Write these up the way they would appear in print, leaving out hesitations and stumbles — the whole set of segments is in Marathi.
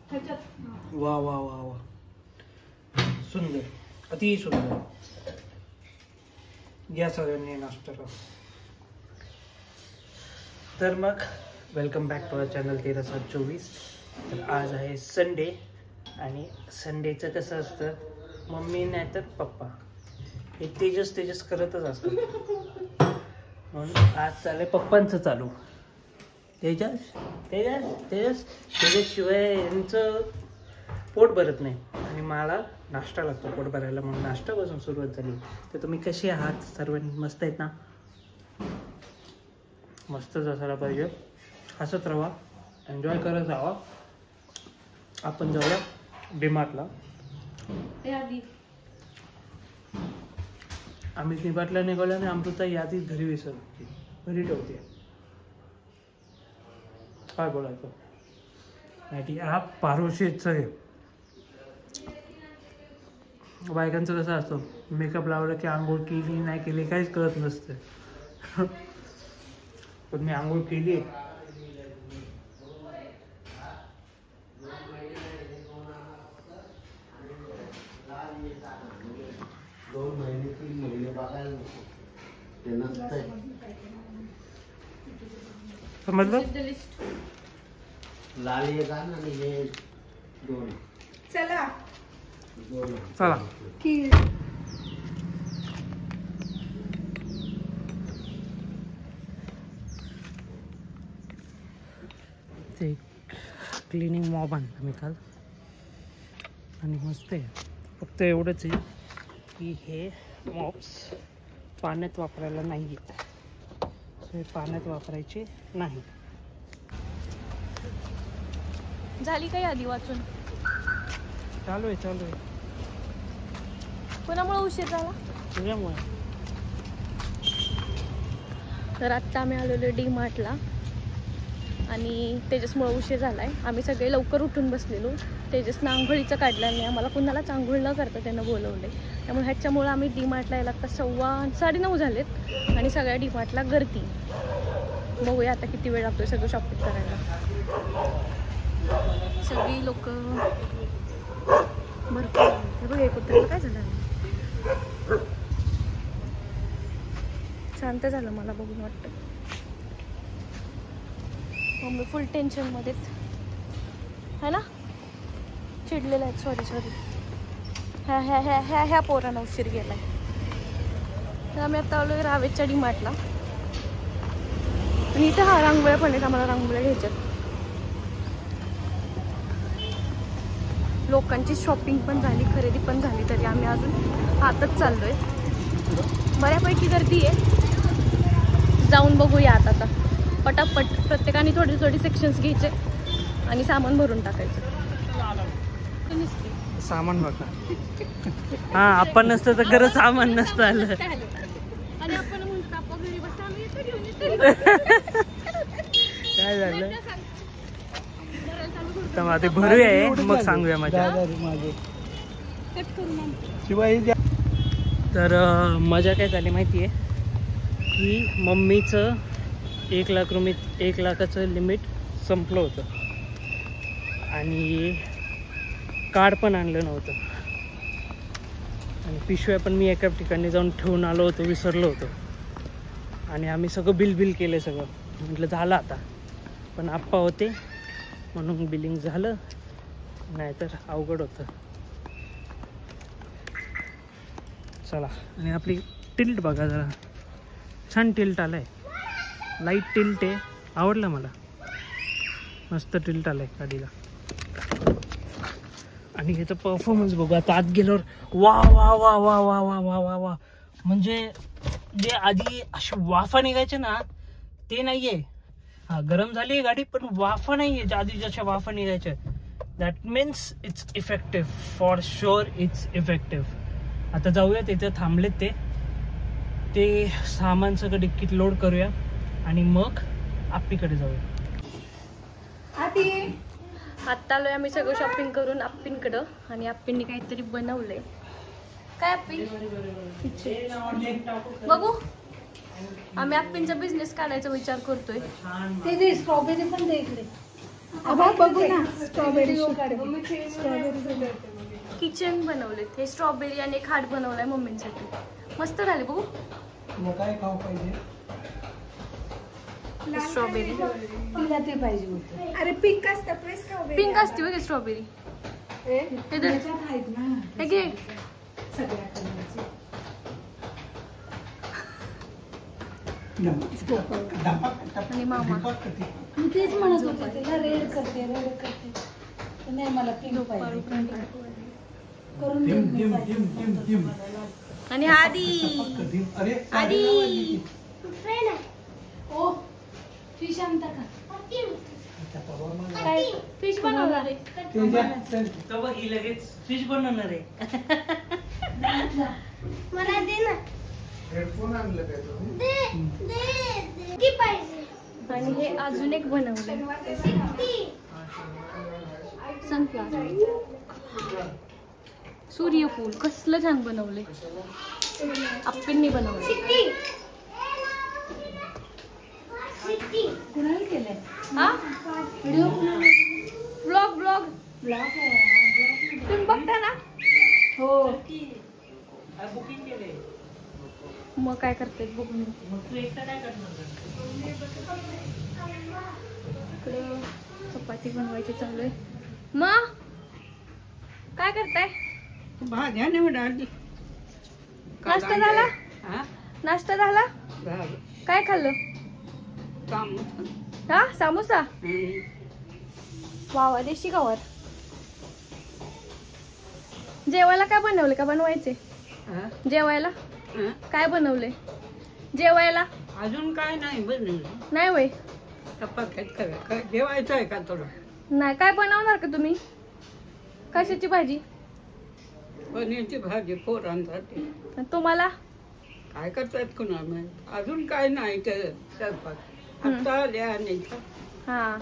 वा वा वा वा, सुंदर, अति सुंदर. या सगळ्यांनी नाश्त्याला. तर मग welcome back to our channel 13/7/24. तर आज आहे संडे आणि संडेचं कसं असतं, मम्मी नाही तर पप्पा हे तेजस करतच असतं. म्हणून आज चालू पप्पांचं चालू. त्याच्याशिवाय यांचं पोट भरत नाही आणि मला नाश्ता लागतो पोट भरायला, म्हणून नाश्त्यापासून सुरुवात झाली. तर तुम्ही कसे आहात सर्वांनी? मस्त आहेत ना? मस्तच असायला पाहिजे. हसत राहा, एन्जॉय करत राहा. आपण जाऊया डीमार्टला. आम्ही डीमार्टला निघालो आणि अमृता यादी घरी विसरते, घरी ठेवते. काय बोलायचं नाही, हा पारोशीच आहे. बायकांचं कसं असतं, मेकअप लावलं की आंघोळ केली नाही केली काहीच कळत नसतं. पण मी आंघोळ केली. समजलं? चला ते क्लिनिंग मॉब आणला मी काल आणि मस्त आहे. फक्त एवढंच आहे की हे मॉब्स पाण्यात वापरायला नाही आहेत, हे पाण्यात वापरायचे नाही. झाली काही आधी वाचून? चालू आहे. कोणामुळे उशीर झाला? तुझ्यामुळे. तर आत्ता आम्ही आलेलो डीमार्टला आणि तेजसमुळे उशीर झालाय. आम्ही सगळे लवकर उठून बसलेलो. तेजसनं आंघोळीचं काढलं नाही, आम्हाला कुणालाच आंघोळ न करता त्यानं बोलवले. त्यामुळे ह्याच्यामुळे आम्ही डीमार्टला यायला आता 9:15 झालेत आणि सगळ्या डीमार्टला गर्दी. बघूया आता किती वेळ लागतोय सगळं शॉपिंग करायला. सगळी लोक भरपूर. हे बघ, कुत्र्याला काय झालं? शांत झालं मला बघून वाटतं. मम्मी फुल टेन्शनमध्ये है ना, चिडलेलं आहे. सॉरी ह्या पोरांना उशीर गेलाय. तर आम्ही आता आलो रावेच्या डीमार्टला आणि इथं रांगोळ्या पण आहेत. आम्हाला रांगोळ्या घ्यायच्यात. लोकांची शॉपिंग पण झाली, खरेदी पण झाली, तरी आम्ही अजून आतच चाललोय. बऱ्यापैकी गर्दी आहे. जाऊन बघूया आता पटापट. प्रत्येकाने थोडी सेक्शन्स घ्यायचे आणि सामान भरून टाकायचं. सामान बघा. हा, आपण नसतं तर खरं सामान नसतं आलं. आणि आपण म्हणतो आपण घरी बस, आम्ही काय झालं ते भरूया मग सांगूया मजा. तर मजा काय झाली माहिती आहे की मम्मीचं 1 लाखाचं लिमिट संपलं होतं आणि कार्ड पण आणलं नव्हतं आणि पिशव्या पण मी एका ठिकाणी जाऊन ठेवून आलो होतो, विसरलो होतो. आणि आम्ही सगळं बिल केलं सगळं. म्हटलं झालं आता, पण आप्पा होते म्हणून बिलिंग झालं, नाहीतर अवघड होतं. चला. आणि आपली टिल्ट बघा जरा, छान टिल्ट आलाय. लाईट टिल्ट आहे, आवडलं मला. मस्त टिल्ट आलाय गाडीला. आणि ह्याचा परफॉर्मन्स बघू आता आत गेल्यावर. वा वा वा वा वा वा वा वा वा. म्हणजे जे आधी अशी वाफा निघायचे ना, ते नाहीये. हा, गरम झाली आहे गाडी पण वाफा नाहीये ज्या आधी जशा वाफा निघायच्या. That means it's effective. For sure it's effective. आता जाऊया, तिथे थांबलेत ते सामान सगळं डिक्कीत लोड करूया आणि मग आप्पीकडे जाऊया. आत्ता आलोय आम्ही सगळं शॉपिंग करून आप्पींकडं आणि आप्पींनी काहीतरी बनवलंय. काय आप्पी? बघू. आम्ही आप्पींचा बिझनेस काढायचा विचार करतोय. ते स्ट्रॉबेरी पण दे इकडे. बघू ना स्ट्रॉबेरी किचन बनवलेत. हे स्ट्रॉबेरी आणि एक हार्ट बनवलाय मम्मींसाठी. मस्त झाले बघू. काय खाऊ पाहिजे? स्ट्रॉबेरी तिला ते पाहिजे होतं. अरे पिंक असतात स्ट्रॉबेरी. पिंक असते बघ स्ट्रॉबेरी. हे घे सगळ्या कलरचे. आणि मामा मी तेच म्हणत होते तिला रेड करते नाही मला पिंक पाहिजे करून दे. आणि आधी ओ फिश आणता का? काय फिश बनवणार आहे? लगेच फिश बनवणार आहे. मला दे ना. हेडफोन आणलं काय तुम्ही? ती पाहिजे. आणि हे अजून एक बनवलंय सनफ्लावर. सूर्यफूल कसलं छान बनवलंय. आप्पींनी बनवलंय. कुणाला केलंय? हा व्हिडिओ ब्लॉग ब्लॉग आहे. तुम्ही बघता ना? हो बुकिंग केले. मग काय करते बघून. मग तू एकटा काय करणार? इकडं चपाती बनवायची चालू आहे. मग काय करताय? भाज्या निवडाली. नाश्ता झाला? नाश्ता झाला? काय खाल्लं? हा सामोसा. वावा देशी गावात. जेवायला काय बनवले का बनवायचे? जेवायला काय बनवले? जेवायला अजून काय नाही बनवलं. नाही वय जेवायचं आहे का तुला? नाही. काय बनवणार का तुम्ही? कशाची भाजी? पनीरची भाजी पोरांसाठी. तुम्हाला काय करतात कुणा माहित. अजून काय नाही ते स्वयंपाक. आता आल्या आणि हा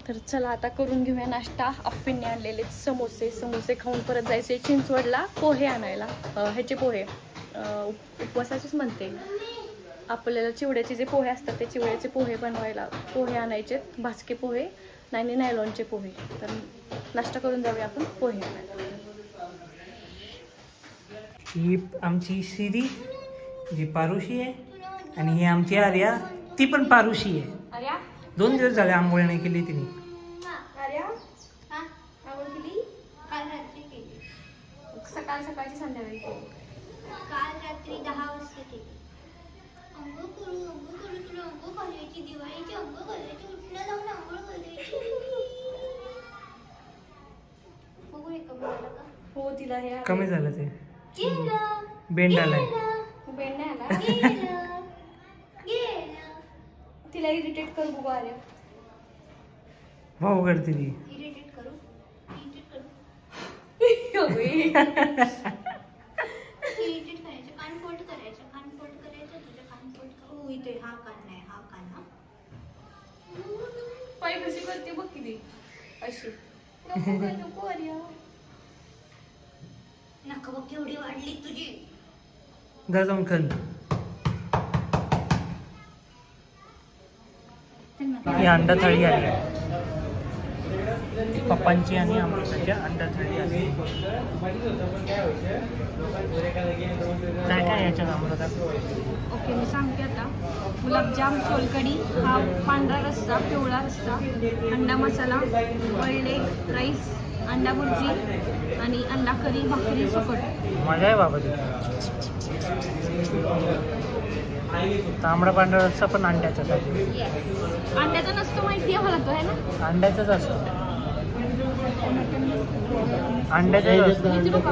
तर चला आता करून घेऊया नाश्ता. आप्पींनी आणलेले समोसे खाऊन परत जायचे चिंचवडला पोहे आणायला. ह्याचे पोहे उपवासाचेच म्हणते. आपल्याला चिवड्याचे जे पोहे असतात ते चिवड्याचे पोहे बनवायला पोहे आणायचे. भाजके पोहे नाही नायलॉनचे पोहे. तर नाश्ता करून जाऊया आपण पोहे आणायला. ही आमची सिरी जी पारुशी आहे आणि ही आमची आर्या ती पण पारुशी आहे. आर्या 2 दिवस झाले आंघोळ नाही केली तिने. आर्या हा आवड केली? काल रात्री केली. सकाळची संध्याकाळी केली. काल रात्री 10 वाजता केली. अंघोळ करू तुला अंघोळ करायची. दिवाळीची अंघोळ करायची. उठणं जाऊन अंघोळ करायची. बघू हे कमी झालं का? हो तिला हे कमी झालं ते. गेलं. बेंड आलाय. बेंड नाही आला. गेलं. तिला इरिटेट कर बघू आर्या. भाऊ करते ती. इरिटेट करू. इरिटेट करायचं. कान फोल्ड करायचं. तुझं कान फोल्ड कर. हो इथे हा कान नाही. हा कान. हा पाय कशी करते बघ किती अशी. नको आर्या. नका बघ केवढी वाढली तुझी. जा जाऊन खन. ही अंडा थाळी आली आहे. पप्पांची आणि अमृताच्या अंडा थाळी आली. काय काय याच्यात अमृता? ओके मी सांगते आता. गुलाबजाम, सोलकढी, हा पांढरा रस्सा, पिवळा रस्सा, अंडा मसाला, वळले, राईस, अंडा भुर्जी आणि अंडा करी, भाकरी, सुकट. मजा आहे बाबा तुझी. तांबडा पांढरा रस्सा पण अंड्याचाच आहे. अंड्याचा नसतो माहिती आहे मला तो आहे ना. अंड्याचाच असतो. अंड्याचाच असतो. विचारू का?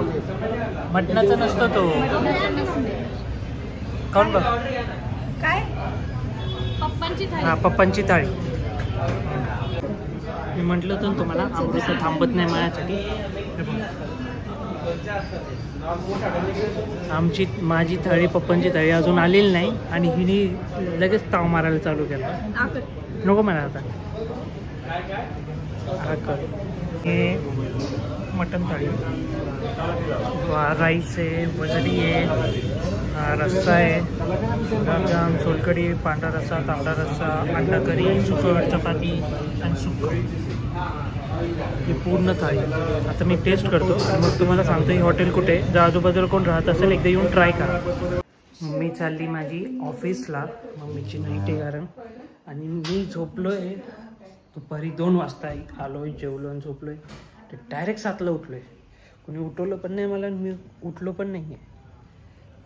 मटणाचा नसतो तो. कोण बघ. काय? पप्पांची हा थाळी. पप्पांची थाळी. मी म्हटलं होतं तुम्हाला अमृता थांबत नाही माझ्यासाठी. माझी थाळी पप्पांची थाळी अजून आलेली नाही आणि हिने लगेच ताव मारायला चालू केला. नको मला आता. हे मटन थाळी, राईस आहे, वजडी आहे, रस्सा आहे, गुलाबजाम, सोलकढी, पांढरा रस्सा, तांबडा रस्सा, अंडा करी, सुकं चपाती आणि सुकं. ही पूर्ण थाळी. आता मी टेस्ट करतो आणि मग तुम्हाला सांगतो ही हॉटेल कुठे आहे. जर आजूबाजूला कोण राहत असेल एकदा येऊन ट्राय करा. मम्मी चालली माझी ऑफिसला, मम्मीची नाईट आहे कारण. आणि मी झोपलो आहे दुपारी 2 वाजता आलो आहे, जेवलो आणि झोपलो आहे. ते डायरेक्ट 7ला उठलो आहे. कोणी उठवलं पण नाही मला, मी उठलो पण नाही आहे.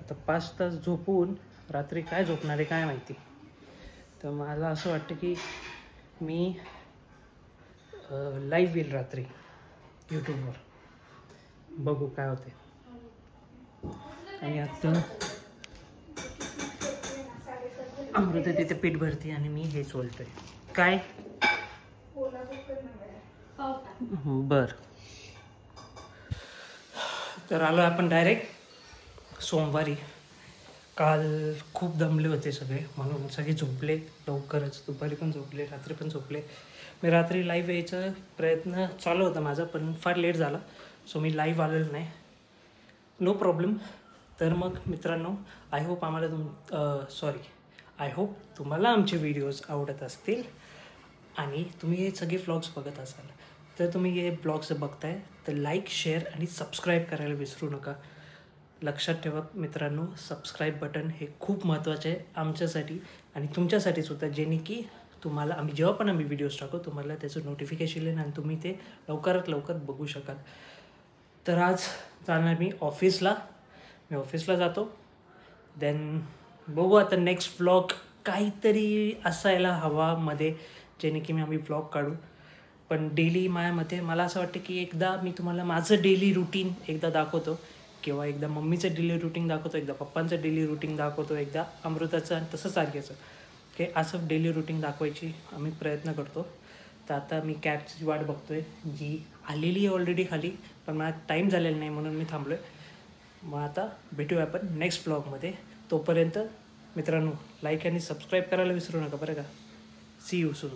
आता 5 तास झोपून रात्री काय झोपणार आहे काय माहिती. तर मला असं वाटतं की मी लाईव्ह येईल रात्री यूट्यूबवर, बघू काय होते. आणि आता अमृता तिथे पीठ भरते आणि मी हे सोलतोय. काय बर. तर आलो आपण डायरेक्ट सोमवारी. काल खूप दमले होते सगळे, म्हणून सगळे झोपले लवकरच. दुपारी पण झोपले, रात्री पण झोपले. मी रात्री लाईव्ह यायचा प्रयत्न चालू होता माझा, पण फार लेट झाला, सो मी लाईव्ह आलेलो नाही. No problem. तर मग मित्रांनो, आय होप तुम्हाला आमचे व्हिडिओज आवडत असतील आणि तुम्ही हे सगळे व्लॉग्स बघत असाल. तर तुम्ही हे ब्लॉग्स बघताय तर लाईक, शेअर आणि सबस्क्राईब करायला विसरू नका. लक्षात ठेवा मित्रांनो, सबस्क्राईब बटन हे खूप महत्त्वाचे आहे आमच्यासाठी आणि तुमच्यासाठी सुद्धा, जेणे की तुम्हाला जेव्हा पण आम्ही व्हिडिओज टाकू तुम्हाला त्याचं नोटिफिकेशन येईल आणि तुम्ही ते लवकरात लवकर बघू शकाल. तर आज जाणार मी ऑफिसला जातो. देन बघू आता नेक्स्ट व्लॉग काहीतरी असायला हवा मध्ये, जेणे की आम्ही व्लॉग काढू. पण डेली माझ्यामध्ये मला असं वाटतं की एकदा मी तुम्हाला माझं डेली रुटीन एकदा दाखवतो, किंवा एकदा मम्मीचं डेली रुटीन दाखवतो, एकदा पप्पांचं डेली रुटीन दाखवतो, एकदा अमृताचं आणि तसं सारख्याचं. ओके, असं डेली रुटीन दाखवायची आम्ही प्रयत्न करतो. तर आता मी कॅबची वाट बघतो आहे, जी आलेली आहे ऑलरेडी खाली, पण मला टाईम झालेला नाही म्हणून मी थांबलो आहे. मग आता भेटूया आपण नेक्स्ट ब्लॉगमध्ये. तोपर्यंत मित्रांनो, लाईक आणि सबस्क्राईब करायला विसरू नका बरं का. See you soon.